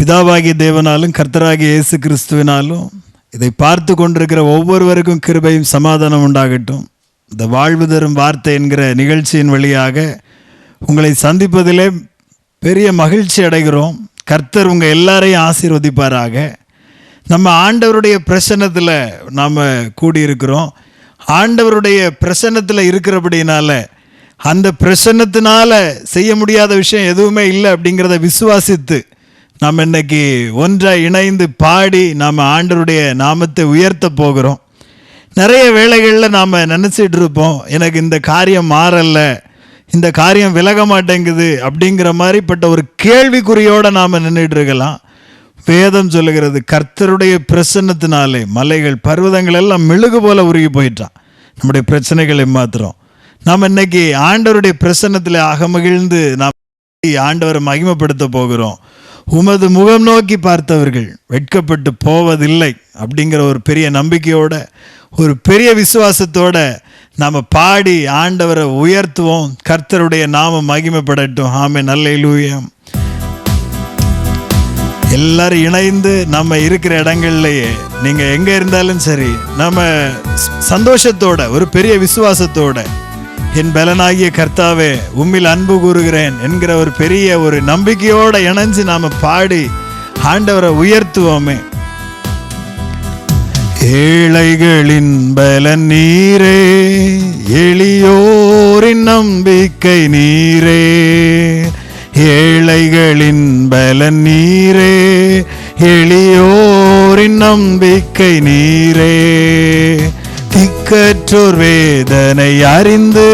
பிதாவாகிய தேவனாலும் கர்த்தராகிய இயேசு கிறிஸ்துவினாலும் இதை பார்த்து கொண்டிருக்கிற ஒவ்வொருவருக்கும் கிருபையும் சமாதானம் உண்டாகட்டும். இந்த வாழ்வு தரும் வார்த்தை என்கிற நிகழ்ச்சியின் வழியாக உங்களை சந்திப்பதிலே பெரிய மகிழ்ச்சி அடைகிறோம். கர்த்தர் உங்கள் எல்லாரையும் ஆசீர்வதிப்பாராக. நம்ம ஆண்டவருடைய பிரசன்னத்தில் நாம் கூடியிருக்கிறோம். ஆண்டவருடைய பிரசன்னத்தில் இருக்கிறபடினால அந்த பிரசன்னத்தினால செய்ய முடியாத விஷயம் எதுவுமே இல்லை அப்படிங்கிறத விசுவாசித்து நாம் இன்னைக்கு ஒன்றாக இணைந்து பாடி நாம் ஆண்டவருடைய நாமத்தை உயர்த்த போகிறோம். நிறைய வேளைகளில் நாம் நினச்சிட்டு இருப்போம், எனக்கு இந்த காரியம் மாறலை, இந்த காரியம் விலக மாட்டேங்குது அப்படிங்கிற மாதிரிப்பட்ட ஒரு கேள்விக்குறியோடு நாம் நின்றுட்டு இருக்கலாம். வேதம் சொல்லுகிறது, கர்த்தருடைய பிரசன்னத்தினாலே மலைகள் பர்வதங்கள் எல்லாம் மெழுகு போல உருகி போயிட்டான். நம்முடைய பிரச்சனைகளை மாத்திரம் நாம் இன்னைக்கு ஆண்டவருடைய பிரசன்னத்தில் அகமகிழ்ந்து நாம் ஆண்டவரை மகிமைப்படுத்த போகிறோம். உமது முகம் நோக்கி பார்த்தவர்கள் வெட்கப்பட்டு போவதில்லை அப்படிங்கிற ஒரு பெரிய நம்பிக்கையோட, ஒரு பெரிய விசுவாசத்தோட நாம் பாடி ஆண்டவரை உயர்த்துவோம். கர்த்தருடைய நாமம் மகிமைப்படட்டும். ஆமென், அல்லேலூயா. எல்லாரும் இணைந்து நம்ம இருக்கிற இடங்கள்லையே நீங்கள் எங்கே இருந்தாலும் சரி, நம்ம சந்தோஷத்தோட ஒரு பெரிய விசுவாசத்தோட, என் பலனாகிய கர்த்தாவே உம்மில் அன்பு கூறுகிறேன் என்கிற ஒரு பெரிய ஒரு நம்பிக்கையோடு இணைஞ்சு நாம் பாடி ஆண்டவரை உயர்த்துவோமே. ஏழைகளின் பலன் நீரே, எளியோரின் நம்பிக்கை நீரே. ஏழைகளின் பலன் நீரே, எளியோரின் நம்பிக்கை நீரே. திக்கற்றோர் வேதனை அறிந்து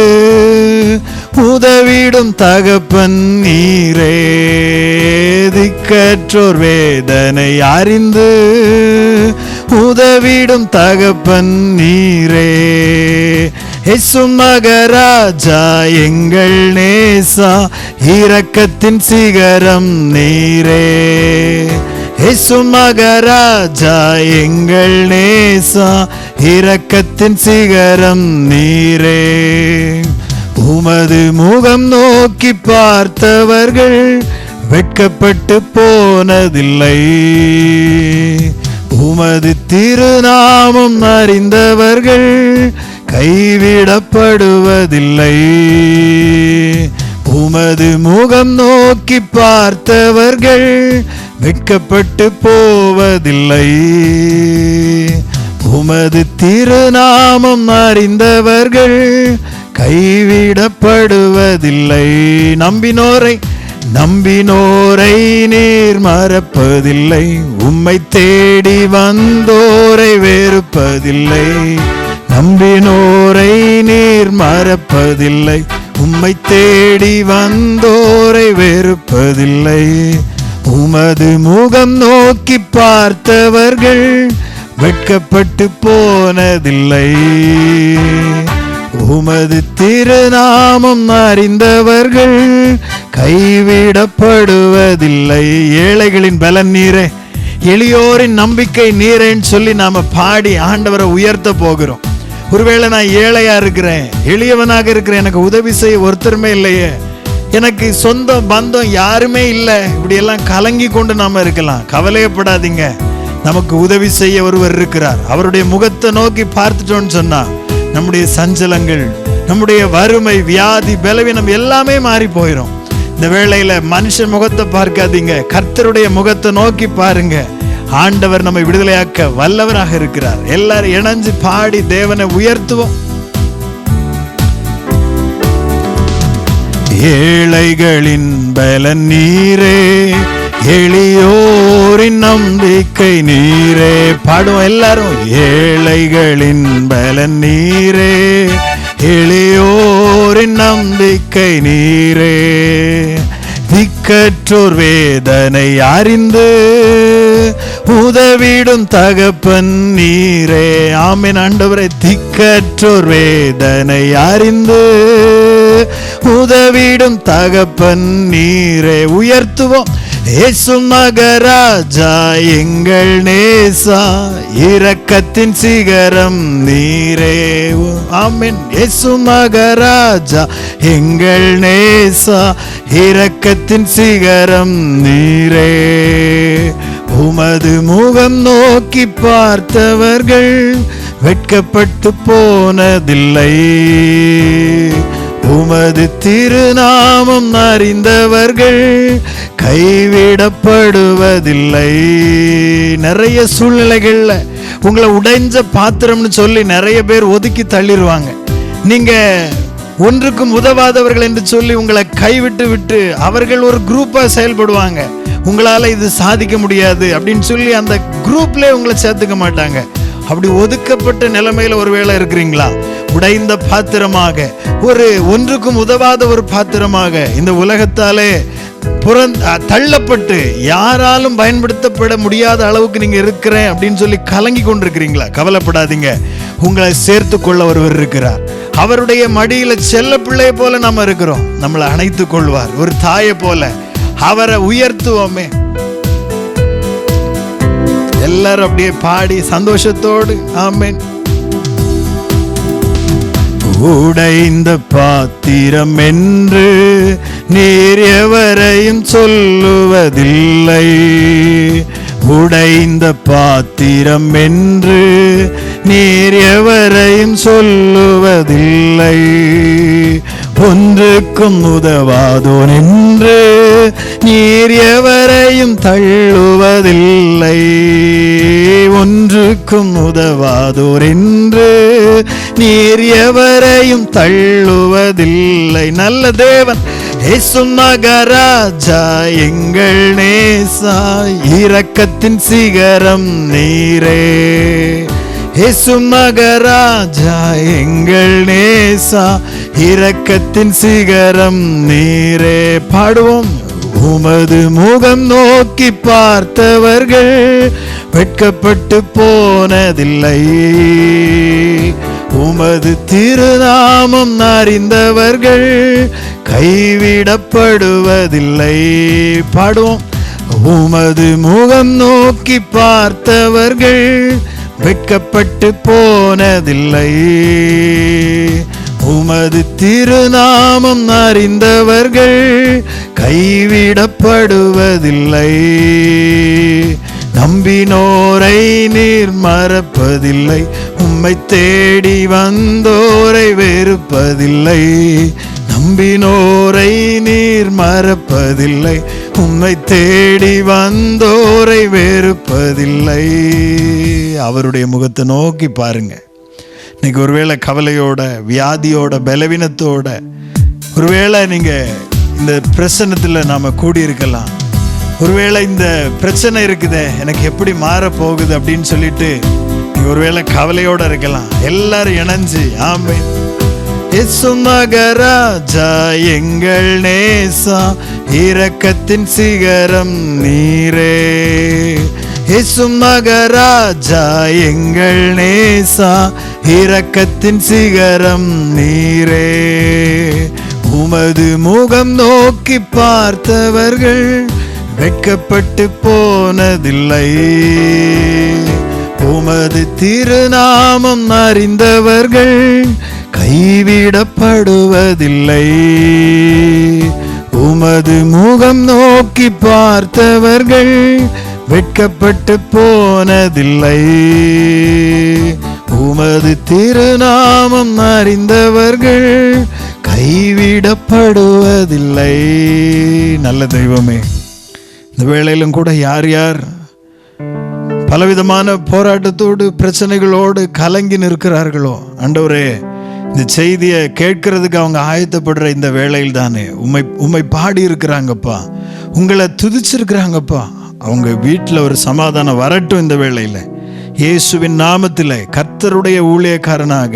உதவிடும் தகப்பன் நீரே. திக்கற்றோர் வேதனை அறிந்து உதவிடும் தகப்பன் நீரே. இயேசுவின் மகராஜா எங்கள் நேசா, இரக்கத்தின் சிகரம் நீரே. இயேசுவின் மகராஜா எங்கள் நேசா, இரக்கத்தின் சிகரம் நீரே. உமது முகம் நோக்கி பார்த்தவர்கள் வெட்கப்பட்டு போனதில்லை. உமது திருநாமம் அறிந்தவர்கள் கைவிடப்படுவதில்லை. உமது முகம் நோக்கி பார்த்தவர்கள் வெட்கப்பட்டு போவதில்லை. உமது திருநாமம் அறிந்தவர்கள் கைவிடப்படுவதில்லை. நம்பினோரை நீர் மறப்பதில்லை. உம்மை தேடி வந்தோரை வெறுப்பதில்லை. நம்பினோரை நீர் மறப்பதில்லை. உம்மை தேடி வந்தோரை வெறுப்பதில்லை. உமது முகம் நோக்கி பார்த்தவர்கள் வெட்கப்பட்டு போனதில்லை. உமது திருநாமம் அறிந்தவர்கள் கைவிடப்படுவதில்லை. ஏழைகளின் பலன் நீரே, எளியோரின் நம்பிக்கை நீரேன்னு சொல்லி நாம பாடி ஆண்டவரை உயர்த்த போகிறோம். ஒருவேளை நான் ஏழையா இருக்கிறேன், எளியவனாக இருக்கிறேன், எனக்கு உதவி செய்ய ஒருத்தருமே இல்லையே, எனக்கு சொந்த பந்தம் யாருமே இல்லை, இப்படியெல்லாம் கலங்கி கொண்டு நாம இருக்கலாம். கவலையப்படாதீங்க, நமக்கு உதவி செய்ய ஒருவர் இருக்கிறார். அவருடைய முகத்தை நோக்கி பார்த்துட்டோன்னு சொன்னா நம்முடைய சஞ்சலங்கள், நம்முடைய வறுமை, வியாதி, பலவீனம் எல்லாமே மாறி போயிடும். இந்த வேளையில மனுஷன் முகத்தை பார்க்காதீங்க, கர்த்தருடைய முகத்தை நோக்கி பாருங்க. ஆண்டவர் நம்மை விடுதலையாக்க வல்லவராக இருக்கிறார். எல்லாரும் இணைஞ்சு பாடி தேவனை உயர்த்துவோம். ஏழைகளின் பலன் நீரே, எளியோரின் நம்பிக்கை நீரே. பாடுவோம் எல்லாரும். ஏழைகளின் பலன் நீரே, எளியோரின் நம்பிக்கை நீரே. திக்கற்றோர் வேதனை அறிந்து உதவிடும் தகப்பன் நீரே. ஆமென் ஆண்டவரே. திக்கற்றோர் வேதனை அறிந்து உதவிடும் தகப்பன் நீரே. உயர்த்துவோம். இயேசு மகராஜா எங்கள் நேசா, இரக்கத்தின் சிகரம் நீரே. ஆமென். இயேசு மகராஜா எங்கள் நேசா, இரக்கத்தின் சிகரம் நீரே. உமது முகம் நோக்கி பார்த்தவர்கள் வெட்கப்பட்டு போனதில்லை, உமது திருநாமம் அறிந்தவர்கள் கைவிடப்படுவதில்லை. நிறைய சூழ்நிலைகள்ல உங்களை உடைஞ்ச பாத்திரம்னு சொல்லி நிறைய பேர் ஒதுக்கி தள்ளிடுவாங்க. நீங்க ஒன்றுக்கும் உதவாதவர்கள் என்று சொல்லி உங்களை கைவிட்டு விட்டு அவர்கள் ஒரு குரூப்பா செயல்படுவாங்க. உங்களால இது சாதிக்க முடியாது அப்படின்னு சொல்லி அந்த குரூப்ல உங்களை சேர்த்துக்க மாட்டாங்க. அப்படி ஒதுக்கப்பட்ட நிலைமையில ஒருவேளை இருக்கிறீங்களா? உடைந்த பாத்திரமாக, ஒரு ஒன்றுக்கும் உதவாத ஒரு பாத்திரமாக இந்த உலகத்தாலே தள்ளப்பட்டு யாராலும் பயன்படுத்தப்பட முடியாத அளவுக்கு நீங்க இருக்கிறேன் அப்படின்னு சொல்லி கலங்கி கொண்டிருக்கிறீங்களா? கவலைப்படாதீங்க, உங்களை சேர்த்து கொள்ள ஒருவர் இருக்கிறார். அவருடைய மடியில செல்ல பிள்ளைய போல நம்ம இருக்கிறோம். நம்மளை அணைத்துக் கொள்வார், ஒரு தாயை போல. அவரை உயர்த்துவோமே. எல்லாரும் அப்படியே பாடி சந்தோஷத்தோடு ஆமென். உடைந்த பாத்திரம் என்று நீர் எவரையும் சொல்லுவதில்லை, உடைந்த பாத்திரம் என்று நீர் எவரையும் சொல்லுவதில்லை, ஒன்றுக்கும் உதவாதோன் என்று நீர் எவரையும் தள்ளுவதில்லை, ஒன்றுக்கும் உதவாதோர் என்று நீர் எவரையும் தள்ளுவதில்லை. நல்ல தேவன் இயேசு மகராஜா எங்கள் நேசா, இரக்கத்தின் சிகரம் நீரே. இயேசு மகராஜா எங்கள் நேசா, இரக்கத்தின் சிகரம் நீரே. பாடுவோம். உமது முகம் நோக்கி பார்த்தவர்கள் வெட்கப்பட்டு போனதில்லை, உமது திருநாமம் அறிந்தவர்கள் கைவிடப்படுவதில்லை. பாடுவோம். உமது முகம் நோக்கி பார்த்தவர்கள் வெட்கப்பட்டு போனதில்லை, உமது திருநாமம் அறிந்தவர்கள் கைவிடப்படுவதில்லை. நம்பினோரை நீர் மறப்பதில்லை, உம்மை தேடி வந்தோரை வெறுப்பதில்லை. நம்பினோரை நீர் மறப்பதில்லை, உம்மை தேடி வந்தோரை வெறுப்பதில்லை. அவருடைய முகத்தை நோக்கி பாருங்க. இன்னைக்கு ஒருவேளை கவலையோட, வியாதியோட, பலவீனத்தோட ஒருவேளை நீங்க இந்த பிரச்சனத்தில் நாம கூடியிருக்கலாம். ஒருவேளை இந்த பிரச்சனை இருக்குதே, எனக்கு எப்படி மாற போகுது அப்படின்னு சொல்லிட்டு நீங்க ஒருவேளை கவலையோட இருக்கலாம். எல்லாரும் இணைஞ்சு ஆமென். இயேசு மகராஜா எங்கள் நேசா, இரக்கத்தின் சிகரம் நீரே. இயேசு மகராஜா எங்கள் நேசா, இரக்கத்தின் சிகரம் நீரே. உமது முகம் நோக்கி பார்த்தவர்கள் வெட்கப்பட்டு போனதில்லை, உமது திருநாமம் அறிந்தவர்கள் கைவிடப்படுவதில்லை. உமது முகம் நோக்கி பார்த்தவர்கள் வெட்கப்பட்டு போனதில்லை, உமது திருநாமம் அறிந்தவர்கள் கைவிடப்படுவதில்லை. நல்ல தெய்வமே, இந்த வேளையிலும் கூட யார் யார் பலவிதமான போராட்டத்தோடு பிரச்சனைகளோடு கலங்கி நிற்கிறார்களோ, ஆண்டவரே, இந்த செய்தியை கேட்கறதுக்கு அவங்க ஆயத்தப்படுற இந்த வேளையில் தானே உம்மை பாடி இருக்கிறாங்கப்பா, உங்களை துதிச்சிருக்கிறாங்கப்பா. அவங்க வீட்டில் ஒரு சமாதானம் வரட்டும். இந்த வேளையில் இயேசுவின் நாமத்தில் கர்த்தருடைய ஊழியக்காரனாக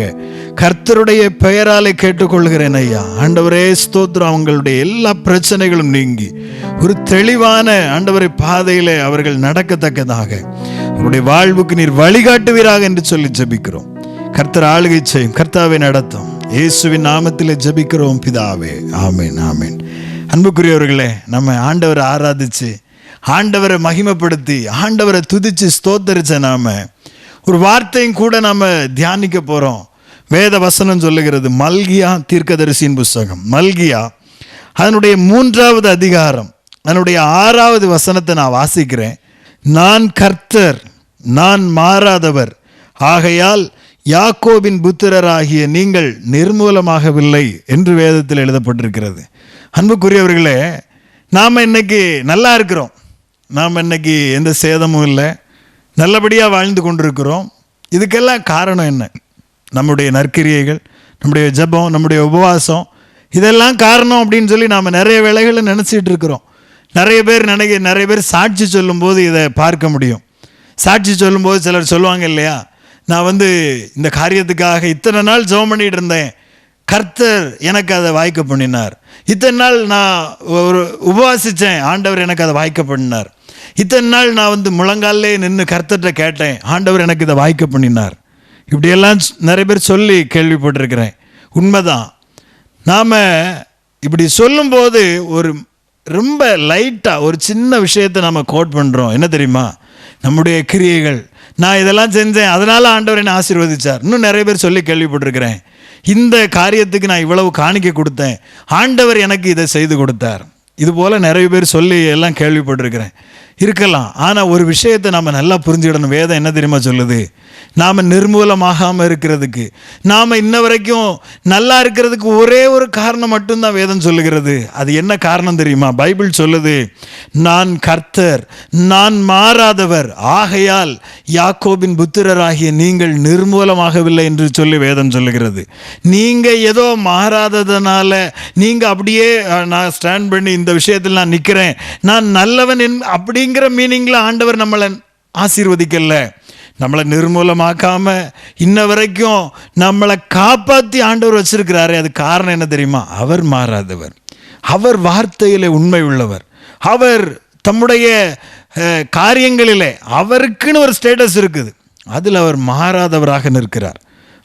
கர்த்தருடைய பெயராலே கேட்டுக்கொள்கிறேன் ஐயா. ஆண்டவரே ஸ்தோத்திரம். அவங்களுடைய எல்லா பிரச்சனைகளும் நீங்கி ஒரு தெளிவான ஆண்டவரை பாதையிலே அவர்கள் நடக்கத்தக்கதாக அவருடைய வாழ்வுக்கு நீர் வழிகாட்டுவீராக என்று சொல்லி ஜெபிக்கிறோம். கர்த்தர் ஆளுகை செய்யும், கர்த்தாவை நடத்தும். இயேசுவின் நாமத்திலே ஜெபிக்கிறோம் பிதாவே. ஆமேன், ஆமேன். அன்புக்குரியவர்களே, நம்ம ஆண்டவரை ஆராதிச்சு ஆண்டவரை மகிமைப்படுத்தி ஆண்டவரை துதித்து ஸ்தோத்தரிச்ச நாம ஒரு வார்த்தையும் கூட நாம் தியானிக்க போகிறோம். வேத வசனம் சொல்லுகிறது, மல்கியா தீர்க்கதரிசியின் புஸ்தகம், மல்கியா அதனுடைய 3வது அதிகாரம் அதனுடைய 6வது வசனத்தை நான் வாசிக்கிறேன். நான் கர்த்தர், நான் மாறாதவர், ஆகையால் யாக்கோபின் புத்திரராகிய நீங்கள் நிர்மூலமாகவில்லை என்று வேதத்தில் எழுதப்பட்டிருக்கிறது. அன்புக்குரியவர்களே, நாம் இன்னைக்கு நல்லா இருக்கிறோம். நாம் இன்னைக்கு எந்த சேதமும் இல்லை, நல்லபடியாக வாழ்ந்து கொண்டிருக்கிறோம். இதுக்கெல்லாம் காரணம் என்ன? நம்முடைய நற்கிரியைகள், நம்முடைய ஜெபம், நம்முடைய உபவாசம், இதெல்லாம் காரணம் அப்படின்னு சொல்லி நாம் நிறைய வேளைகளை நினச்சிட்டு இருக்கிறோம். நிறைய பேர் சாட்சி சொல்லும்போது இதை பார்க்க முடியும். சாட்சி சொல்லும்போது சிலர் சொல்லுவாங்க இல்லையா, நான் இந்த காரியத்துக்காக இத்தனை நாள் ஜெபம் பண்ணிகிட்டு இருந்தேன், கர்த்தர் எனக்கு அதை வாய்க்க பண்ணினார். இத்தனை நாள் நான் ஒரு உபவாசித்தேன், ஆண்டவர் எனக்கு அதை வாய்க்க பண்ணினார். இத்தனை நாள் நான் முழங்காலே நின்று கர்த்தர்கிட்ட கேட்டேன், ஆண்டவர் எனக்கு இதை வாய்க்க பண்ணினார். இப்படியெல்லாம் நிறைய பேர் சொல்லி கேள்விப்பட்டிருக்கிறேன். உண்மைதான். நாம் இப்படி சொல்லும்போது ஒரு ரொம்ப லைட்டாக ஒரு சின்ன விஷயத்தை நம்ம கோட் பண்ணுறோம். என்ன தெரியுமா? நம்முடைய கிரியைகள், நான் இதெல்லாம் செஞ்சேன் அதனால் ஆண்டவர் என்னை ஆசீர்வதிச்சார். இன்னும் நிறைய பேர் சொல்லி கேள்விப்பட்டிருக்கிறேன், இந்த காரியத்துக்கு நான் இவ்வளவு காணிக்கை கொடுத்தேன், ஆண்டவர் எனக்கு இதை செய்து கொடுத்தார். இதுபோல் நிறைய பேர் சொல்லி எல்லாம் கேள்விப்பட்டிருக்கிறேன். இருக்கலாம். ஆனால் ஒரு விஷயத்தை நாம் நல்லா புரிஞ்சுக்கிடணும். வேதம் என்ன தெரியுமா சொல்லுது? நாம் நிர்மூலமாகாமல் இருக்கிறதுக்கு, நாம் இன்ன வரைக்கும் நல்லா இருக்கிறதுக்கு ஒரே ஒரு காரணம் மட்டும்தான் வேதம் சொல்லுகிறது. அது என்ன காரணம் தெரியுமா? பைபிள் சொல்லுது, நான் கர்த்தர், நான் மாறாதவர், ஆகையால் யாக்கோபின் புத்திரராகிய நீங்கள் நிர்மூலமாகவில்லை என்று சொல்லி வேதம் சொல்லுகிறது. நீங்கள் ஏதோ மாறாததுனால நீங்கள் அப்படியே நான் ஸ்டாண்ட் பண்ணி இந்த விஷயத்தில் நான் நிற்கிறேன், நான் நல்லவன் அப்படிங்கிற மீனிங்கில் ஆண்டவர் நம்மளை ஆசீர்வதிக்கல. நம்மளை நிர்மூலமாக்காம இன்ன வரைக்கும் நம்மளை காப்பாற்றி ஆண்டவர் வச்சிருக்கிறாரு. அது காரணம் என்ன தெரியுமா? அவர் மாறாதவர், அவர் வார்த்தையிலே உண்மை உள்ளவர், அவர் தம்முடைய காரியங்களிலே அவருக்குன்னு ஒரு ஸ்டேட்டஸ் இருக்குது, அதில் அவர் மாறாதவராக நிற்கிறார்.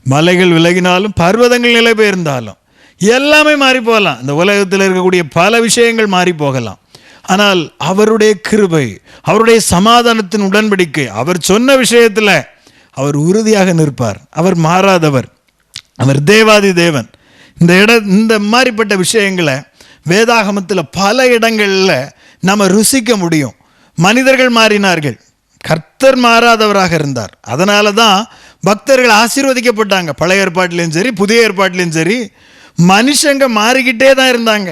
மலைகள் விலகினாலும் பர்வதங்கள் நிலை பெயர்ந்தாலும் எல்லாமே மாறி போகலாம். இந்த உலகத்தில் இருக்கக்கூடிய பல விஷயங்கள் மாறி போகலாம். ஆனால் அவருடைய கிருபை, அவருடைய சமாதானத்தின் உடன்படிக்கை, அவர் சொன்ன விஷயத்தில் அவர் உறுதியாக நிற்பார். அவர் மாறாதவர், அவர் தேவாதி தேவன். இந்த மாதிரிப்பட்ட விஷயங்களை வேதாகமத்தில் பல இடங்களில் நம்ம ருசிக்க முடியும். மனிதர்கள் மாறினார்கள், கர்த்தர் மாறாதவராக இருந்தார். அதனால தான் பக்தர்கள் ஆசீர்வதிக்கப்பட்டாங்க. பழைய ஏற்பாட்டிலையும் சரி புதிய ஏற்பாட்டிலையும் சரி மனுஷங்க மாறிக்கிட்டே தான் இருந்தாங்க.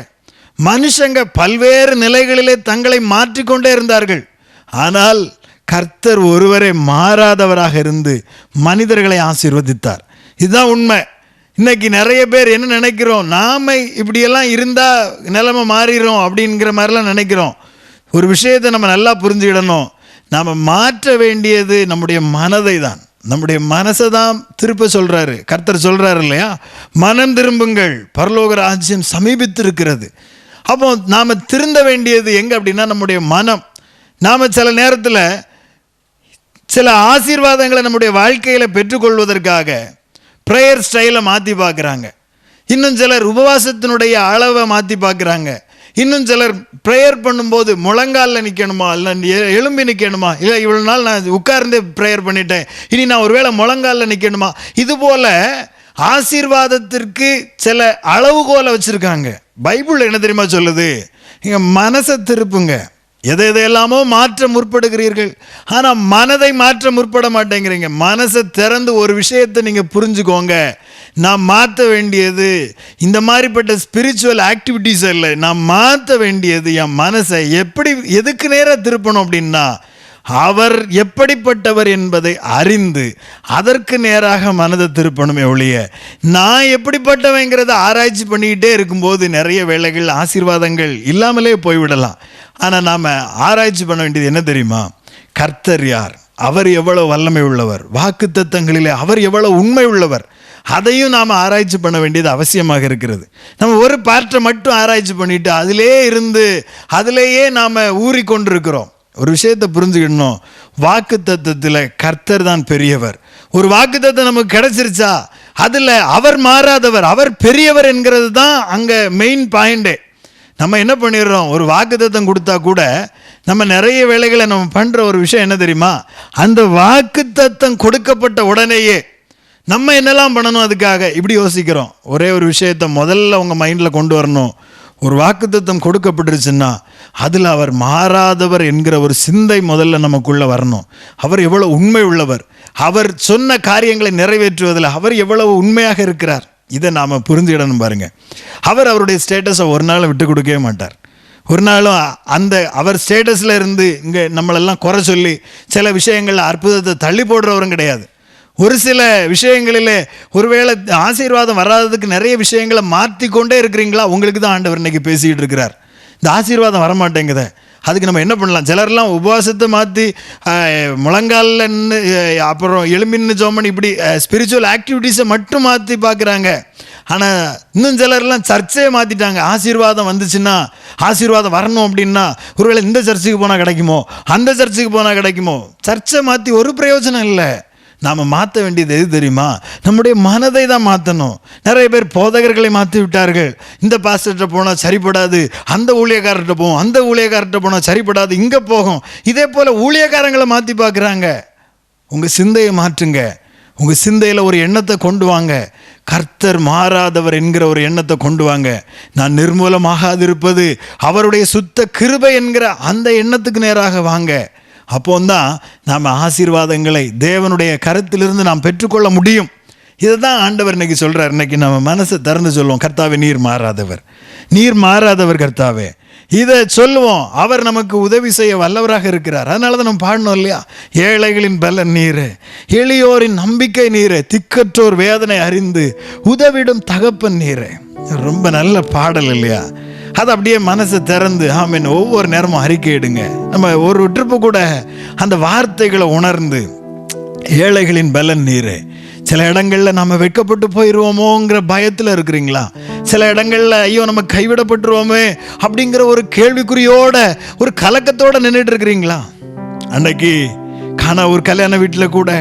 மனுஷங்க பல்வேறு நிலைகளிலே தங்களை மாற்றிக்கொண்டே இருந்தார்கள். ஆனால் கர்த்தர் ஒருவரே மாறாதவராக இருந்து மனிதர்களை ஆசீர்வதித்தார். இதுதான் உண்மை. இன்னைக்கு நிறைய பேர் என்ன நினைக்கிறோம், நாம இப்படியெல்லாம் இருந்தால் நிலைமை மாறிடும் அப்படிங்கிற மாதிரிலாம் நினைக்கிறோம். ஒரு விஷயத்தை நம்ம நல்லா புரிஞ்சுக்கிடணும். நாம் மாற்ற வேண்டியது நம்முடைய மனதை தான். நம்முடைய மனசை தான் திருப்ப சொல்கிறாரு. கர்த்தர் சொல்கிறாரு இல்லையா, மனம் திரும்புங்கள், பரலோக ராஜ்யம் சமீபித்திருக்கிறது. அப்போ நாம் திருந்த வேண்டியது எங்கே அப்படின்னா நம்முடைய மனம். நாம் சில நேரத்தில் சில ஆசீர்வாதங்களை நம்முடைய வாழ்க்கையில் பெற்றுக்கொள்வதற்காக ப்ரேயர் ஸ்டைலை மாற்றி பார்க்குறாங்க. இன்னும் சிலர் உபவாசத்தினுடைய அளவை மாற்றி பார்க்குறாங்க. இன்னும் சிலர் ப்ரேயர் பண்ணும்போது முழங்காலில் நிற்கணுமா, இல்லை எலும்பி நிற்கணுமா, இல்லை இவ்வளோ நாள் நான் உட்கார்ந்தே ப்ரேயர் பண்ணிட்டேன், இனி நான் ஒருவேளை முழங்காலில் நிற்கணுமா, இதுபோல் ஆசீர்வாதத்திற்கு சில அளவுகோலை வச்சுருக்காங்க. பைபிள் என்ன தெரியுமா சொல்லுது? நீங்கள் மனசை திருப்புங்க. எதையெல்லாமோ மாற்ற முற்படுகிறீர்கள், ஆனால் மனதை மாற்ற முற்பட மாட்டேங்கிறீங்க. மனசை திறந்து ஒரு விஷயத்தை நீங்கள் புரிஞ்சுக்கோங்க. நான் மாற்ற வேண்டியது இந்த மாதிரிப்பட்ட ஸ்பிரிச்சுவல் ஆக்டிவிட்டீஸ் இல்லை. நான் மாற்ற வேண்டியது என் மனசை. எதுக்கு நேராக திருப்பணும் அப்படின்னா, அவர் எப்படிப்பட்டவர் என்பதை அறிந்து அதற்கு நேராக மனதை திருப்பணுமே ஒழிய நான் எப்படிப்பட்டவங்கிறத ஆராய்ச்சி பண்ணிக்கிட்டே இருக்கும்போது நிறைய வேளைகள் ஆசீர்வாதங்கள் இல்லாமலே போய்விடலாம். ஆனால் நாம் ஆராய்ச்சி பண்ண வேண்டியது என்ன தெரியுமா? கர்த்தர் யார், அவர் எவ்வளோ வல்லமை உள்ளவர், வாக்கு தத்தங்களிலே அவர் எவ்வளோ உண்மை உள்ளவர், அதையும் நாம் ஆராய்ச்சி பண்ண வேண்டியது அவசியமாக இருக்கிறது. நம்ம ஒரு பார்ட்டை மட்டும் ஆராய்ச்சி பண்ணிட்டு அதிலேயே நாம் ஊறிக்கொண்டிருக்கிறோம். ஒரு விஷயத்தை புரிஞ்சுக்கிடணும். வாக்கு தத்தத்தில் கர்த்தர் தான் பெரியவர். ஒரு வாக்கு தத்தம் நமக்கு கிடைச்சிருச்சா, அதில் அவர் மாறாதவர், அவர் பெரியவர் என்கிறது தான் அங்கே மெயின் பாயிண்டே. நம்ம என்ன பண்ணிடுறோம், ஒரு வாக்கு தத்தம் கொடுத்தா கூட நம்ம நிறைய வேலைகளை நம்ம பண்ணுற ஒரு விஷயம் என்ன தெரியுமா? அந்த வாக்குத்தத்தம் கொடுக்கப்பட்ட உடனேயே நம்ம என்னெல்லாம் பண்ணணும் அதுக்காக இப்படி யோசிக்கிறோம். ஒரே ஒரு விஷயத்தை முதல்ல உங்கள் மைண்டில் கொண்டு வரணும். ஒரு வாக்குத்தத்தம் கொடுக்கப்பட்டுருச்சுன்னா அதில் அவர் மாறாதவர் என்கிற ஒரு சிந்தை முதல்ல நமக்குள்ளே வரணும். அவர் எவ்வளோ உண்மை உள்ளவர், அவர் சொன்ன காரியங்களை நிறைவேற்றுவதில் அவர் எவ்வளவு உண்மையாக இருக்கிறார், இதை நாம் புரிஞ்சுக்கிடணும். பாருங்க, அவருடைய ஸ்டேட்டஸை ஒரு நாள் விட்டு கொடுக்கவே மாட்டார். ஒரு நாளும் அந்த அவர் ஸ்டேட்டஸில் இருந்து இங்கே நம்மளெல்லாம் குறை சொல்லி சில விஷயங்களில் அற்புதத்தை தள்ளி போடுறவரும் கிடையாது. ஒரு சில விஷயங்களில் ஒருவேளை ஆசீர்வாதம் வராததுக்கு நிறைய விஷயங்களை மாற்றி கொண்டே இருக்கிறீங்களா, உங்களுக்கு தான் ஆண்டவர் இன்னைக்கு பேசிக்கிட்டு இருக்கிறார். இந்த ஆசீர்வாதம் வரமாட்டேங்குது, அதுக்கு நம்ம என்ன பண்ணலாம்? சிலர்லாம் உபவாசத்தை மாற்றி முழங்காலில் அப்புறம் எலும்பின்னு ஜோமன் இப்படி ஸ்பிரிச்சுவல் ஆக்டிவிட்டீஸை மட்டும் மாற்றி பார்க்குறாங்க. ஆனால் இன்னும் சிலர்லாம் சர்ச்சையை மாற்றிட்டாங்க. ஆசீர்வாதம் வந்துச்சுன்னா, ஆசீர்வாதம் வரணும் அப்படின்னா ஒருவேளை இந்த சர்ச்சுக்கு போனால் கிடைக்குமோ, அந்த சர்ச்சுக்கு போனால் கிடைக்குமோ. சர்ச்சை மாற்றி ஒரு பிரயோஜனம் இல்லை. நாம் மாற்ற வேண்டியது எது தெரியுமா? நம்முடைய மனதை தான் மாற்றணும். நிறைய பேர் போதகர்களை மாற்றி விட்டார்கள். இந்த பாஸ்டர்கிட்ட போனால் சரிப்படாது, அந்த ஊழியக்காரர்கிட்ட போகும், அந்த ஊழியக்காரர்கிட்ட போனால் சரிப்படாது, இங்கே போகும். இதே போல் ஊழியக்காரங்களை மாற்றி பார்க்குறாங்க. உங்கள் சிந்தையை மாற்றுங்க. உங்கள் சிந்தையில் ஒரு எண்ணத்தை கொண்டு வாங்க. கர்த்தர் மாறாதவர் என்கிற ஒரு எண்ணத்தை கொண்டு வாங்க. நான் நிர்மூலமாகாதிருப்பது அவருடைய சுத்த கிருபை என்கிற அந்த எண்ணத்துக்கு நேராக வாங்க. அப்போதான் நாம் ஆசீர்வாதங்களை தேவனுடைய கருத்திலிருந்து நாம் பெற்றுக்கொள்ள முடியும். இதை தான் ஆண்டவர் இன்னைக்கு சொல்கிறார். இன்னைக்கு நம்ம மனசை திறந்து சொல்லுவோம், கர்த்தாவே நீர் மாறாதவர், நீர் மாறாதவர் கர்த்தாவே, இதை சொல்லுவோம். அவர் நமக்கு உதவி செய்ய வல்லவராக இருக்கிறார். அதனால தான் நம்ம பாடணும் இல்லையா? ஏழைகளின் பலன் நீரே, எளியோரின் நம்பிக்கை நீரே, திக்கற்றோர் வேதனை அறிந்து உதவிடும் தகப்பன் நீரே. ரொம்ப நல்ல பாடல் இல்லையா? அது அப்படியே மனசை திறந்து ஆமீன் ஒவ்வொரு நேரமும் அறிக்கையிடுங்க. நம்ம ஒரு ட்ரிப்பு கூட அந்த வார்த்தைகளை உணர்ந்து, ஏழைகளின் பலன் நீரே. சில இடங்களில் நம்ம வெட்கப்பட்டு போயிடுவோமோங்கிற பயத்தில் இருக்கிறீங்களா? சில இடங்களில் ஐயோ நம்ம கைவிடப்பட்டுருவோமே அப்படிங்கிற ஒரு கேள்விக்குறியோட ஒரு கலக்கத்தோடு நின்றுட்டு இருக்கிறீங்களா? அன்னைக்கு ஒரு கல்யாண வீட்டில் கூட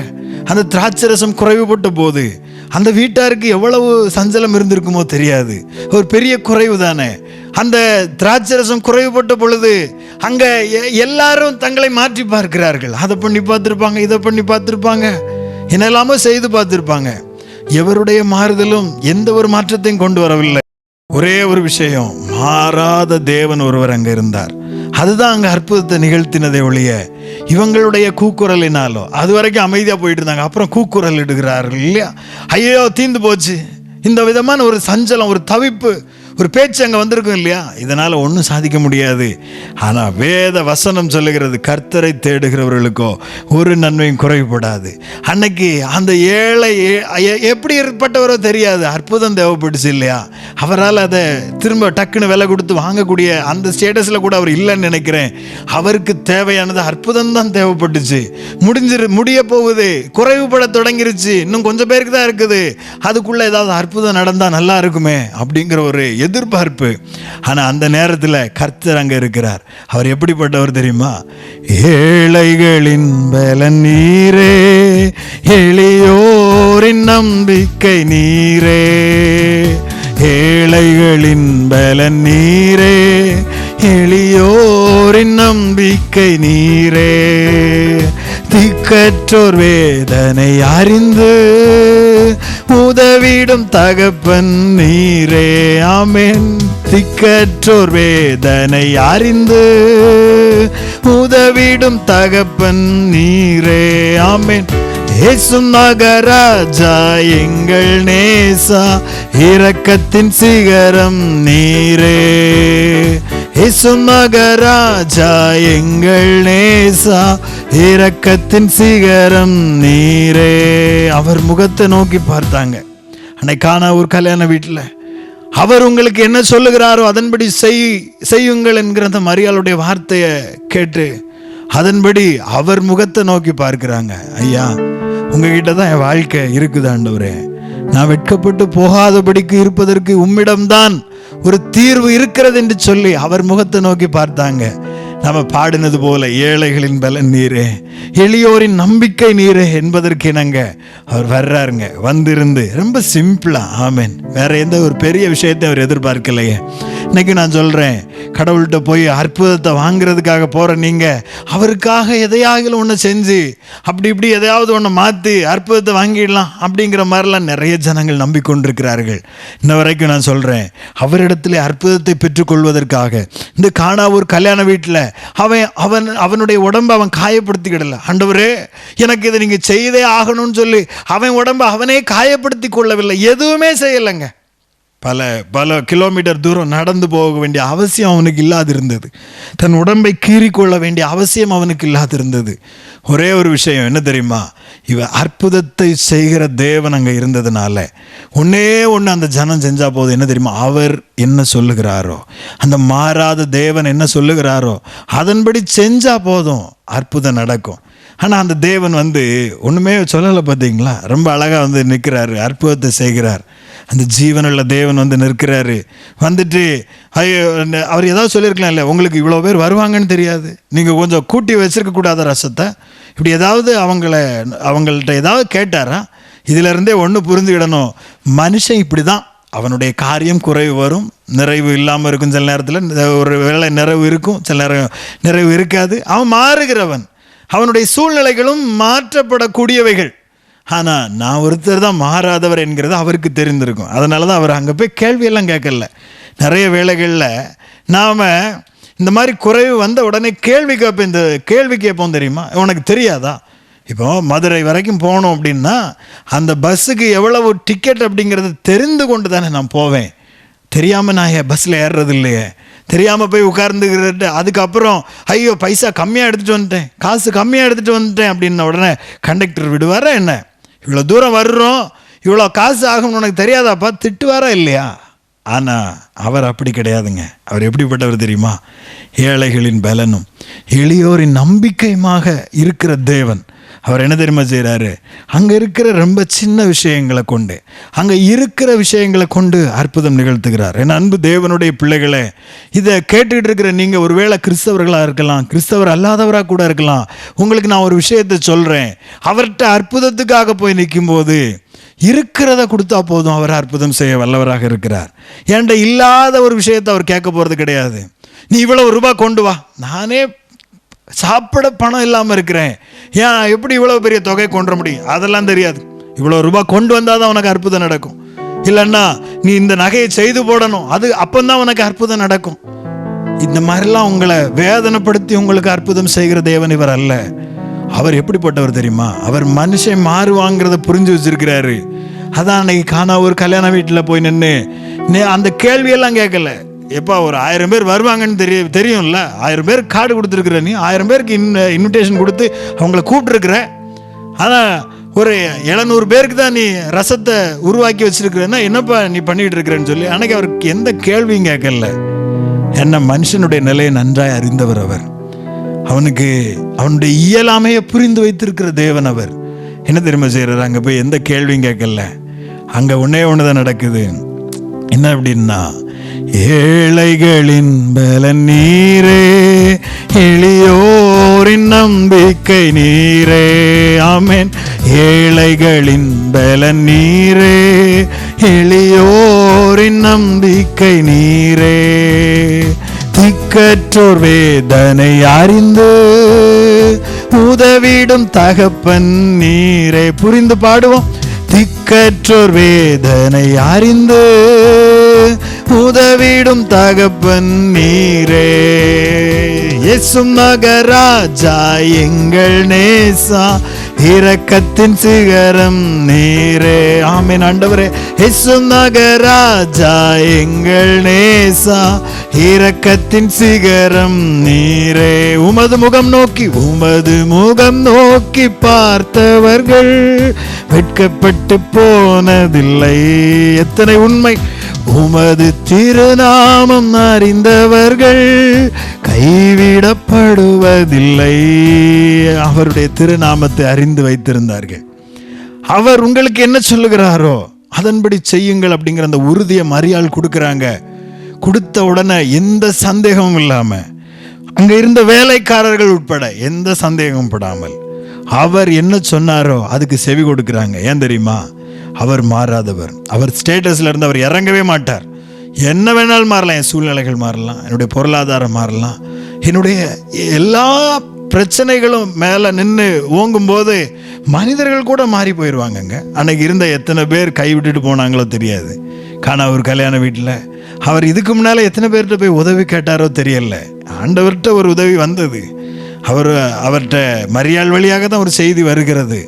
அந்த திராட்சரசம் குறைவுபட்ட போது அந்த வீட்டாருக்கு எவ்வளவு சஞ்சலம் இருந்திருக்குமோ தெரியாது. ஒரு பெரிய குறைவு தானே. அந்த திராட்சரசம் குறைவுபட்ட பொழுது அங்கே எல்லாரும் தங்களை மாற்றி பார்க்கிறார்கள். அதை பண்ணி பார்த்துருப்பாங்க, இதை பண்ணி பார்த்துருப்பாங்க, என்னெல்லாமோ செய்து பார்த்துருப்பாங்க. எவருடைய மாறுதலும் எந்த ஒரு மாற்றத்தையும் கொண்டு வரவில்லை. ஒரே ஒரு விஷயம், மாறாத தேவன் ஒருவர் அங்கே இருந்தார். அதுதான் அங்கே அற்புதத்தை நிகழ்த்தினதை ஒழிய இவங்களுடைய கூக்குரலினாலோ. அது வரைக்கும் அமைதியாக போயிட்டு இருந்தாங்க. அப்புறம் கூக்குரல் இடுகிறார்கள் இல்லையா? ஐயோ தீந்து போச்சு, இந்த விதமான ஒரு சஞ்சலம், ஒரு தவிப்பு, ஒரு பேச்சு அங்கே வந்திருக்கும் இல்லையா? இதனால் ஒன்றும் சாதிக்க முடியாது. ஆனால் வேத வசனம் சொல்லுகிறது, கர்த்தரை தேடுகிறவர்களுக்கோ ஒரு நன்மையும் குறைவுபடாது. அன்னைக்கு அந்த ஏழை எப்படி ஏற்பட்டவரோ தெரியாது, அற்புதம் தேவைப்பட்டுச்சு இல்லையா? அவரால் அதை திரும்ப டக்குன்னு விலை கொடுத்து வாங்கக்கூடிய அந்த ஸ்டேட்டஸில் கூட அவர் இல்லைன்னு நினைக்கிறேன். அவருக்கு தேவையானது அற்புதம் தான் தேவைப்பட்டுச்சு. முடிய போகுது, குறைவுபட தொடங்கிருச்சு, இன்னும் கொஞ்சம் பேருக்கு தான் இருக்குது, அதுக்குள்ளே ஏதாவது அற்புதம் நடந்தால் நல்லா இருக்குமே அப்படிங்கிற ஒரு எதிர்பார்ப்பு. ஆனால் அந்த நேரத்தில் கர்த்தர் அங்கே இருக்கிறார். அவர் எப்படிப்பட்டவர் தெரியுமா? ஏழைகளின் பலன் நீரே, எளியோரின் நம்பிக்கை நீரே, ஏழைகளின் பலன் நீரே, எளியோரின் நம்பிக்கை நீரே, திக்கற்றோர் வேதனை அறிந்து உதவிடும் தகப்பன் நீரே. ஆமென். திக்கற்றோர் வேதனை அறிந்து உதவிடும் தகப்பன் நீரே. ஆமென். இயேசு மகராஜா எங்கள் நேசா, இரக்கத்தின் சிகரம் நீரே. இயேசு மகராஜா எங்கள் நேசா, இரக்கத்தின் சிகரம் நீரே. அவர் முகத்தை நோக்கி பார்த்தாங்க. அன்னைக்கான ஒரு கல்யாண வீட்டில் அவர் உங்களுக்கு என்ன சொல்லுகிறாரோ அதன்படி செய்யுங்கள் என்கிற அந்த மரியாளுடைய வார்த்தையை கேட்டு அதன்படி அவர் முகத்தை நோக்கி பார்க்கிறாங்க. ஐயா, உங்ககிட்ட தான் என் வாழ்க்கை இருக்குது ஆண்டவரே, நான் வெட்கப்பட்டு போகாதபடிக்கு இருப்பதற்கு உம்மிடம்தான் ஒரு தீர்வு இருக்கிறது என்று சொல்லி அவர் முகத்தை நோக்கி பார்த்தாங்க. நம்ம பாடினது போல ஏழைகளின் பலன் நீரே, எளியோரின் நம்பிக்கை நீரே என்பதற்கு இணங்க அவர் வர்றாருங்க. வந்திருந்து ரொம்ப சிம்பிளா, ஆமென், வேற எந்த ஒரு பெரிய விஷயத்தை அவர் எதிர்பார்க்கலையே. இன்னைக்கு நான் சொல்கிறேன், கடவுள்கிட்ட போய் அற்புதத்தை வாங்கிறதுக்காக போகிற நீங்கள் அவருக்காக எதையாகிலும் ஒன்று செஞ்சு அப்படி இப்படி எதையாவது ஒன்று மாற்றி அற்புதத்தை வாங்கிடலாம் அப்படிங்கிற மாதிரிலாம் நிறைய ஜனங்கள் நம்பிக்கொண்டிருக்கிறார்கள். இன்ன வரைக்கும் நான் சொல்கிறேன், அவரிடத்துல அற்புதத்தை பெற்றுக்கொள்வதற்காக இந்த கானாவூர் கல்யாண வீட்டில் அவனுடைய உடம்பை அவன் காயப்படுத்திக்கிடல. ஆண்டவரே எனக்கு இதை நீங்கள் செய்தே ஆகணும்னு சொல்லி அவன் உடம்பை அவனே காயப்படுத்தி கொள்ளவில்லை, எதுவுமே செய்யலைங்க. பல கிலோமீட்டர் தூரம் நடந்து போக வேண்டிய அவசியம் அவனுக்கு இல்லாதிருந்தது. தன் உடம்பை கீறிக்கொள்ள வேண்டிய அவசியம் அவனுக்கு இல்லாதிருந்தது. ஒரே ஒரு விஷயம் என்ன தெரியுமா? அற்புதத்தை செய்கிற தேவன் அங்கே இருந்ததுனால ஒன்னே ஒன்று அந்த ஜனம் செஞ்சா போதும். என்ன தெரியுமா? அவர் என்ன சொல்லுகிறாரோ, அந்த மாறாத தேவன் என்ன சொல்லுகிறாரோ அதன்படி செஞ்சா போதும், அற்புதம் நடக்கும். ஆனால் அந்த தேவன் ஒன்றுமே சொல்லலை. பார்த்தீங்களா? ரொம்ப அழகாக நிற்கிறாரு, அற்புதத்தை செய்கிறார். அந்த ஜீவனுள்ள தேவன் நிற்கிறாரு. ஐயோ, அவர் ஏதாவது சொல்லியிருக்கலாம், இல்லை உங்களுக்கு இவ்வளோ பேர் வருவாங்கன்னு தெரியாது, நீங்கள் கொஞ்சம் கூட்டி வச்சிருக்கக்கூடாத ரசத்தை, இப்படி ஏதாவது அவங்கள்ட்ட ஏதாவது கேட்டாரா? இதிலிருந்தே ஒன்று புரிஞ்சுக்கிடணும், மனுஷன் இப்படி தான். அவனுடைய காரியம் குறைவு வரும், நிறைவு இல்லாமல் இருக்கும். சில நேரத்தில் ஒரு வேளை நிறைவு இருக்கும், சில நேரம் நிறைவு இருக்காது. அவன் மாறுகிறவன், அவனுடைய சூழ்நிலைகளும் மாற்றப்படக்கூடியவைகள். ஆனால் நான் ஒருத்தர் தான் மாறாதவர் என்கிறது அவருக்கு தெரிந்திருக்கும். அதனால தான் அவர் அங்கே போய் கேள்வியெல்லாம் கேட்கல. நிறைய வேளைகளில் நாம் இந்த மாதிரி குறைவு வந்த உடனே கேள்வி கேட்போம். இந்த கேள்வி கேட்போம் தெரியுமா? உனக்கு தெரியாதா? இப்போ மதுரை வரைக்கும் போகணும் அப்படின்னா அந்த பஸ்ஸுக்கு எவ்வளவு டிக்கெட் அப்படிங்கிறது தெரிந்து கொண்டு தானே நான் போவேன். தெரியாமல் நான் பஸ்ஸில் ஏறுறது இல்லையே. தெரியாமல் போய் உட்கார்ந்துக்கிட்டு அதுக்கப்புறம் ஐயோ பைசா கம்மியாக எடுத்துகிட்டு வந்துட்டேன், காசு கம்மியாக எடுத்துகிட்டு வந்துட்டேன் அப்படின்ன உடனே கண்டக்டர் விடுவாரா என்ன? இவ்வளோ தூரம் வர்றோம், இவ்வளோ காசு ஆகும்னு உனக்கு தெரியாதாப்பா, திட்டுவாரா இல்லையா? ஆனால் அவர் அப்படி கிடையாதுங்க. அவர் எப்படிப்பட்டவர் தெரியுமா? ஏழைகளின் பலனும் எளியோரின் நம்பிக்கையுமாக இருக்கிற தேவன். அவர் என்ன தெரியுமா செய்கிறாரு? அங்கே இருக்கிற ரொம்ப சின்ன விஷயங்களை கொண்டு, அங்கே இருக்கிற விஷயங்களை கொண்டு அற்புதம் நிகழ்த்துகிறார். என் அன்பு தேவனுடைய பிள்ளைகளே, இதை கேட்டுக்கிட்டு இருக்கிற நீங்கள் ஒருவேளை கிறிஸ்தவர்களாக இருக்கலாம், கிறிஸ்தவர் அல்லாதவராக கூட இருக்கலாம். உங்களுக்கு நான் ஒரு விஷயத்தை சொல்கிறேன், அவர்கிட்ட அற்புதத்துக்காக போய் நிற்கும்போது இருக்கிறத கொடுத்தா போதும், அவர் அற்புதம் செய்ய வல்லவராக இருக்கிறார். என்கிட்ட இல்லாத ஒரு விஷயத்தை அவர் கேட்க போகிறது கிடையாது. நீ இவ்வளவு ரூபாய் கொண்டு வா, நானே சாப்பிட பணம் இல்லாமல் இருக்கிறேன், ஏன் எப்படி இவ்வளோ பெரிய தொகை கொண்டு முடியும்? அதெல்லாம் தெரியாது. இவ்வளோ ரூபாய் கொண்டு வந்தால் தான் உனக்கு அற்புதம் நடக்கும். இல்லைன்னா நீ இந்த நகையை செய்து போடணும், அது அப்பந்தான் உனக்கு அற்புதம் நடக்கும். இந்த மாதிரிலாம் உங்களை வேதனைப்படுத்தி உங்களுக்கு அற்புதம் செய்கிற தேவன் இவர் அல்ல. அவர் எப்படிப்பட்டவர் தெரியுமா? அவர் மனுஷன் மாறுவாங்கிறத புரிஞ்சு வச்சிருக்கிறாரு. அதான் அன்னைக்கு கானாவூர் கல்யாண வீட்டில் போய் நின்று அந்த கேள்வியெல்லாம் கேட்கல. எப்போ ஒரு 1000 பேர் வருவாங்கன்னு தெரியும்ல, 1000 பேர் கார்டு கொடுத்துருக்குற, நீ 1000 பேருக்கு இன்விடேஷன் கொடுத்து அவங்கள கூப்பிட்டுருக்குற. ஆனால் ஒரு 700 பேருக்கு தான் நீ ரசத்தை உருவாக்கி வச்சிருக்கிறன்னா என்னப்பா நீ பண்ணிகிட்டு இருக்கிறேன்னு சொல்லி அன்னைக்கு அவருக்கு எந்த கேள்வியும் கேட்கல. என்ன மனுஷனுடைய நிலையை நன்றாய் அறிந்தவர் அவர். அவனுக்கு அவனுடைய இயலாமையை புரிந்து வைத்திருக்கிற தேவன் அவர். என்ன தெரியுமா செய்கிறார்? அங்கே போய் எந்த கேள்வியும் கேட்கல. அங்கே ஒன்றே ஒன்று தான் நடக்குது. என்ன அப்படின்னா, ஏழைகளின் பலன் நீரே, எளியோரின் நம்பிக்கை நீரே. ஆமென். ஏழைகளின் பலன் நீரே, எளியோரின் நம்பிக்கை நீரே. திக்கற்றோர் வேதனை அறிந்து உதவிடும் தகப்பன் நீரே. புரிந்து பாடுவோம். திக்கற்றோர் வேதனை அறிந்து உதவிடும் தகப்பன் நீரே. இயேசும் நகராஜா எங்கள் நேசா, இரக்கத்தின் சிகரம் நீரே. ஆமென் ஆண்டவரே. இயேசும் நகராஜா எங்கள் நேசா, இரக்கத்தின் சிகரம் நீரே. உமது முகம் நோக்கி பார்த்தவர்கள் வெட்கப்பட்டு போனதில்லை. எத்தனை உண்மை! உமது திருநாமம் அறிந்தவர்கள் கைவிடப்படுவதில்லை. அவருடைய திருநாமத்தை அறிந்து வைத்திருந்தார்கள். அவர் உங்களுக்கு என்ன சொல்லுகிறாரோ அதன்படி செய்யுங்கள் அப்படிங்கிற அந்த உறுதியை மரியாள் கொடுக்குறாங்க. கொடுத்த உடனே எந்த சந்தேகமும் இல்லாமல், அங்கே இருந்த வேலைக்காரர்கள் உட்பட எந்த சந்தேகமும் படாமல் அவர் என்ன சொன்னாரோ அதுக்கு செவி கொடுக்குறாங்க. ஏன் தெரியுமா? அவர் மாறாதவர். அவர் ஸ்டேட்டஸ்ல இருந்து அவர் இறங்கவே மாட்டார். என்ன வேணாலும் மாறலாம், என் சூழ்நிலைகள் மாறலாம், என்னுடைய பொருளாதாரம் மாறலாம், என்னுடைய எல்லா பிரச்சனைகளும் மேலே நின்று ஓங்கும்போது மனிதர்கள் கூட மாறி போயிடுவாங்கங்க. அன்னைக்கு இருந்த எத்தனை பேர் கைவிட்டுட்டு போனாங்களோ தெரியாது. ஒரு கல்யாண வீட்டில் அவர் இதுக்கு முன்னால் எத்தனை பேர்கிட்ட போய் உதவி கேட்டாரோ தெரியல. ஆண்டவர்கிட்ட ஒரு உதவி வந்தது. அவர்கிட்ட மரியாள் வழியாக தான் ஒரு செய்தி வருகிறது.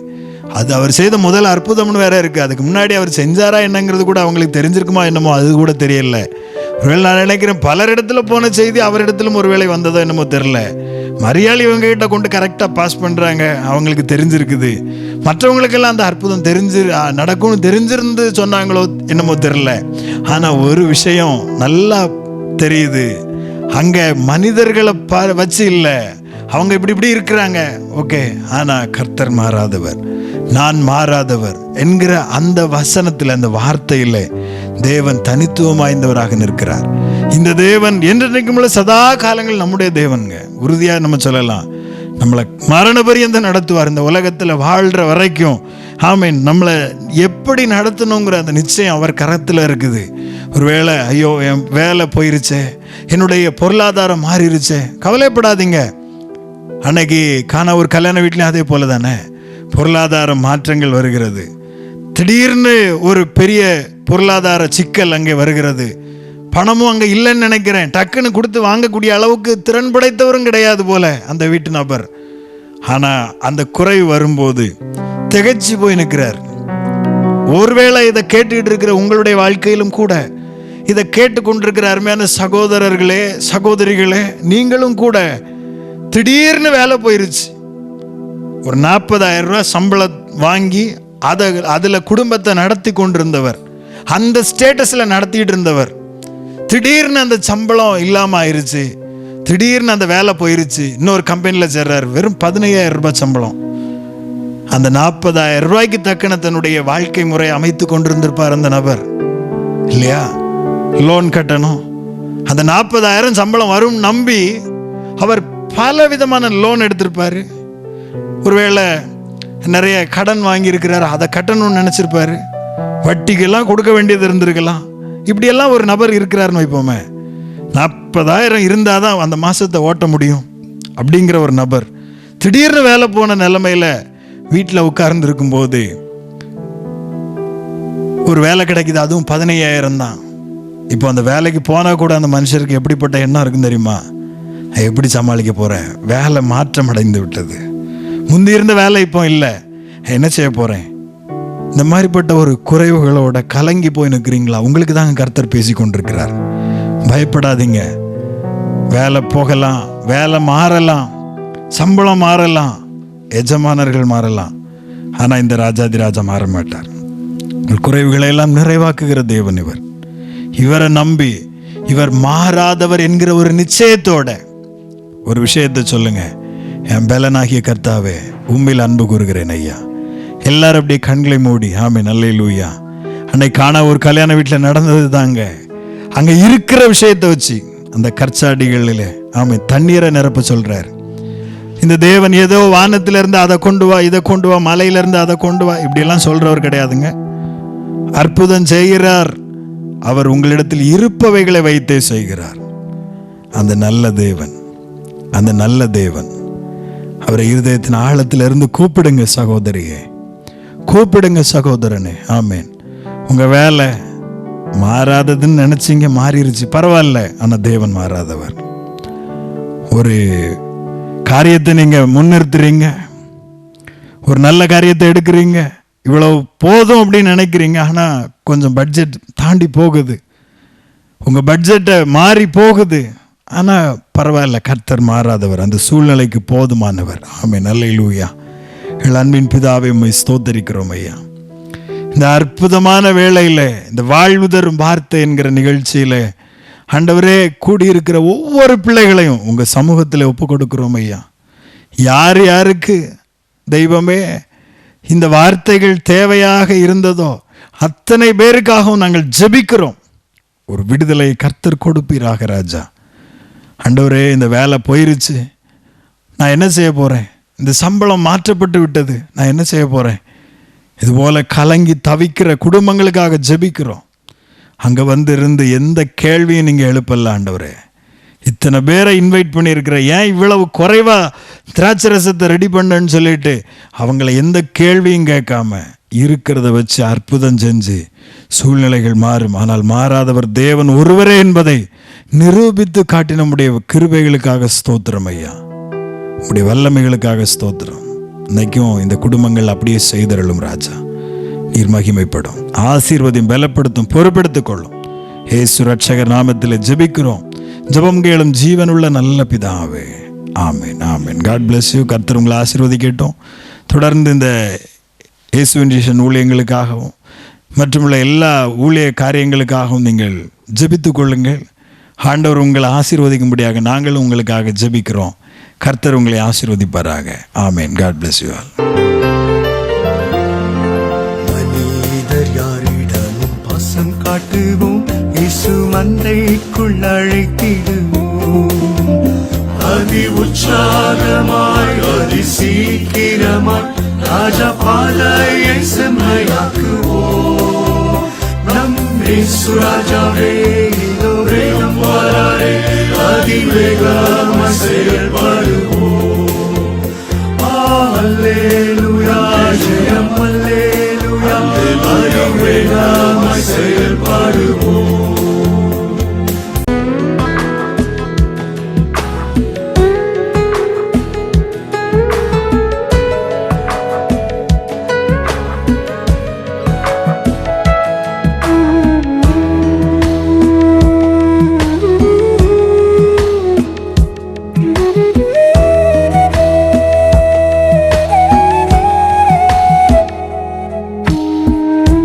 அது அவர் செய்த முதல் அற்புதம்னு வேற இருக்குது. அதுக்கு முன்னாடி அவர் செஞ்சாரா என்னங்கிறது கூட அவங்களுக்கு தெரிஞ்சிருக்குமா என்னமோ, அது கூட தெரியல. ஒருவேளை நான் நினைக்கிறேன் பலரிடத்துல போன செய்தி அவரிடத்திலும் ஒருவேளை வந்ததோ என்னமோ தெரில. மரியாள் இவங்க கிட்ட கொண்டு கரெக்டாக பாஸ் பண்ணுறாங்க, அவங்களுக்கு தெரிஞ்சிருக்குது. மற்றவங்களுக்கெல்லாம் அந்த அற்புதம் நடக்கும்னு தெரிஞ்சிருந்து சொன்னாங்களோ என்னமோ தெரில. ஆனால் ஒரு விஷயம் நல்லா தெரியுது, அங்கே மனிதர்களை வச்சு இல்லை, அவங்க இப்படி இருக்கிறாங்க, ஓகே. ஆனால் கர்த்தர் மாறாதவர், நான் மாறாதவர் என்கிற அந்த வசனத்தில், அந்த வார்த்தையில் தேவன் தனித்துவம் வாய்ந்தவராக நிற்கிறார். இந்த தேவன் என்றைக்கும் சதா காலங்கள் நம்முடைய தேவனுங்க. உறுதியாக நம்ம சொல்லலாம், நம்மளை மரண பரியந்தம் நடத்துவார். இந்த உலகத்தில் வாழ்கிற வரைக்கும் ஆமீன். நம்மளை எப்படி நடத்தணுங்கிற அந்த நிச்சயம் அவர் கரத்தில் இருக்குது. ஒருவேளை ஐயோ என் வேலை போயிருச்சே, என்னுடைய பொருளாதாரம் மாறிடுச்சே, கவலைப்படாதீங்க. அன்னைக்கு ஒரு கல்யாண வீட்லையும் அதே போல தானே பொருளாதார மாற்றங்கள் வருகிறது. திடீர்னு ஒரு பெரிய பொருளாதார சிக்கல் அங்கே வருகிறது. பணமும் அங்கே இல்லைன்னு நினைக்கிறேன். டக்குன்னு கொடுத்து வாங்கக்கூடிய அளவுக்கு திறன் படைத்தவரும் கிடையாது போல அந்த வீட்டு நபர். ஆனால் அந்த குறைவு வரும்போது திகைச்சு போய் நிற்கிறார். ஒருவேளை இதை கேட்டுக்கிட்டு இருக்கிற உங்களுடைய வாழ்க்கையிலும் கூட, இதை கேட்டுக்கொண்டிருக்கிற அருமையான சகோதரர்களே சகோதரிகளே, நீங்களும் கூட திடீர்னு வேலை போயிருச்சு. ஒரு 40,000 ரூபாய் சம்பளம் வாங்கி அதில் குடும்பத்தை நடத்தி கொண்டிருந்தவர், அந்த ஸ்டேட்டஸில் நடத்திட்டு இருந்தவர், திடீர்னு அந்த சம்பளம் இல்லாமல் ஆயிடுச்சு. திடீர்னு அந்த வேலை போயிருச்சு. இன்னொரு கம்பெனியில் சேர்றாரு, வெறும் 15,000 ரூபாய் சம்பளம். அந்த 40,000 ரூபாய்க்கு தக்கன தன்னுடைய வாழ்க்கை முறை அமைத்து கொண்டிருந்திருப்பார் அந்த நபர் இல்லையா? லோன் கட்டணும், அந்த 40,000 சம்பளம் வரும் நம்பி அவர் பல விதமான லோன் எடுத்திருப்பாரு. ஒருவேளை நிறைய கடன் வாங்கியிருக்கிறார், அதை கட்டணும்னு நினச்சிருப்பாரு. வட்டிக்கெல்லாம் கொடுக்க வேண்டியது இருந்திருக்கலாம். இப்படியெல்லாம் ஒரு நபர் இருக்கிறாருன்னு வைப்போமே. 40,000 இருந்தால் தான் அந்த மாதத்தை ஓட்ட முடியும் அப்படிங்கிற ஒரு நபர் திடீர்னு வேலை போன நிலைமையில் வீட்டில் உட்கார்ந்து இருக்கும்போது ஒரு வேலை கிடைக்குது, அதுவும் 15,000 தான். இப்போ அந்த வேலைக்கு போனால் கூட அந்த மனுஷருக்கு எப்படிப்பட்ட எண்ணம் இருக்குன்னு தெரியுமா? எப்படி சமாளிக்க போகிறேன், வேலை மாற்றம் அடைந்து விட்டது, முந்தி இருந்த வேலை இப்போ இல்லை, என்ன செய்ய போகிறேன்? இந்த மாதிரிப்பட்ட ஒரு குறைவுகளோட கலங்கி போய் நிற்கிறீங்களா? உங்களுக்கு தாங்க கர்த்தர் பேசி கொண்டிருக்கிறார். பயப்படாதீங்க. வேலை போகலாம், வேலை மாறலாம், சம்பளம் மாறலாம், எஜமானர்கள் மாறலாம், ஆனால் இந்த ராஜாதி ராஜா மாற மாட்டார். குறைவுகளை எல்லாம் நிறைவாக்குகிற தேவன் இவர். இவரை நம்பி, இவர் மாறாதவர் என்கிற ஒரு நிச்சயத்தோட ஒரு விஷயத்தை சொல்லுங்க, என் பலனாகிய கர்த்தாவே உம்மில் அன்பு கூறுகிறேன் ஐயா. எல்லாரும் அப்படியே கண்களை மூடி ஆமென் அல்லேலூயா. அன்னைக்கு ஒரு கல்யாண வீட்டில் நடந்தது தாங்க. அங்கே இருக்கிற விஷயத்தை வச்சு அந்த கற்சாடிகளில் ஆமென் தண்ணீரை நிரப்ப சொல்றார். இந்த தேவன் ஏதோ வானத்திலிருந்து அதை கொண்டு வா, இதை கொண்டு வா, மலையிலிருந்து அதை கொண்டு வா, இப்படியெல்லாம் சொல்றவர் கிடையாதுங்க. அற்புதம் செய்கிறார். அவர் உங்களிடத்தில் இருப்பவைகளை வைத்தே செய்கிறார். அந்த நல்ல தேவன், அந்த நல்ல தேவன். அவரை இருதயத்தின் ஆழத்திலிருந்து கூப்பிடுங்க சகோதரியே, கூப்பிடுங்க சகோதரனே. ஆமேன். உங்க வேலை மாறாததுன்னு நினைச்சீங்க, மாறிடுச்சு, பரவாயில்ல. ஆனால் தேவன் மாறாதவர். ஒரு காரியத்தை நீங்க முன்னிறுத்துறீங்க, ஒரு நல்ல காரியத்தை எடுக்கிறீங்க, இவ்வளவு போதும் அப்படின்னு நினைக்கிறீங்க. ஆனால் கொஞ்சம் பட்ஜெட் தாண்டி போகுது, உங்கள் பட்ஜெட்டை மாறி போகுது. ஆனால் பரவாயில்ல, கர்த்தர் மாறாதவர், அந்த சூழ்நிலைக்கு போதுமானவர். ஆமென் அல்லேலூயா. அன்பின் பிதாவை உம்மை ஸ்தோத்தரிக்கிறோம் ஐயா. இந்த அற்புதமான வேளையில், இந்த வாழ்வு தரும் வார்த்தை என்கிற நிகழ்ச்சியில் ஆண்டவரே கூடியிருக்கிற ஒவ்வொரு பிள்ளைகளையும் உங்கள் சமூகத்தில் ஒப்பு கொடுக்கிறோம் ஐயா. யார் யாருக்கு தெய்வமே இந்த வார்த்தைகள் தேவையாக இருந்ததோ அத்தனை பேருக்காகவும் நாங்கள் ஜெபிக்கிறோம். ஒரு விடுதலை கர்த்தர் கொடுப்பீராக ராஜா. ஆண்டவரே, இந்த வேலை போயிருச்சு, நான் என்ன செய்ய போகிறேன்? இந்த சம்பளம் மாற்றப்பட்டு விட்டது, நான் என்ன செய்ய போகிறேன்? இதுபோல் கலங்கி தவிக்கிற குடும்பங்களுக்காக ஜெபிக்கிறோம். அங்கே வந்து இருந்து எந்த கேள்வியும் நீங்கள் எழுப்பல ஆண்டவரே. இத்தனை பேரை இன்வைட் பண்ணியிருக்கிற, ஏன் இவ்வளவு குறைவாக திராட்சை ரசத்தை ரெடி பண்ணுன்னு சொல்லிட்டு அவங்கள எந்த கேள்வியும் கேட்காம இருக்கிறத வச்சு அற்புதம் செஞ்சு சூழ்நிலைகள் மாறும். ஆனால் மாறாதவர் தேவன் ஒருவரே என்பதை நிரூபித்து காட்டின நம்முடைய கிருபைகளுக்காக ஸ்தோத்திரம் ஐயா. நம்முடைய வல்லமைகளுக்காக ஸ்தோத்திரம். இன்னைக்கும் இந்த குடும்பங்கள் அப்படியே செய்தருளும் ராஜா. நீர் மகிமைப்படும், ஆசீர்வதியும், பலப்படுத்தும், பொறுப்பெடுத்துக் கொள்ளும். இயேசு ரட்சகர் நாமத்தில் ஜெபிக்கிறோம். ஜெபம் கேளும் ஜீவனுள்ள நல்ல பிதாவே. ஆமென், ஆமென். God bless you. கர்த்தர் உங்களை ஆசீர்வதிக்கட்டும். தொடர்ந்து இந்த இயேசுவின் டிஷன் ஊழியங்களுக்காகவும் மற்றுமுள்ள எல்லா ஊழிய காரியங்களுக்காகவும் நீங்கள் ஜெபித்துக் கொள்ளுங்கள். ஆண்டவர் உங்களை ஆசீர்வதிக்கும்படியாக நாங்களும் உங்களுக்காக ஜெபிக்கிறோம். கர்த்தர் உங்களை ஆசீர்வதிப்பாராக. ஆமென். God bless you all. மனிதர் யாரிடமும் பாசம் காட்டுவோம், இயேசு மந்தைக்குள் அழைத்திடுவோம். அதி உற்சாகமாய் அதி சீக்கிரமாய் ராஜா பாதையை செம்மையாக்குவோம். நம் இயேசு ராஜாவே இதோ வேகம் வராரே, அதிவேகமாய் செயல்படுவோம். அல்லேலூயா, ஜெயம்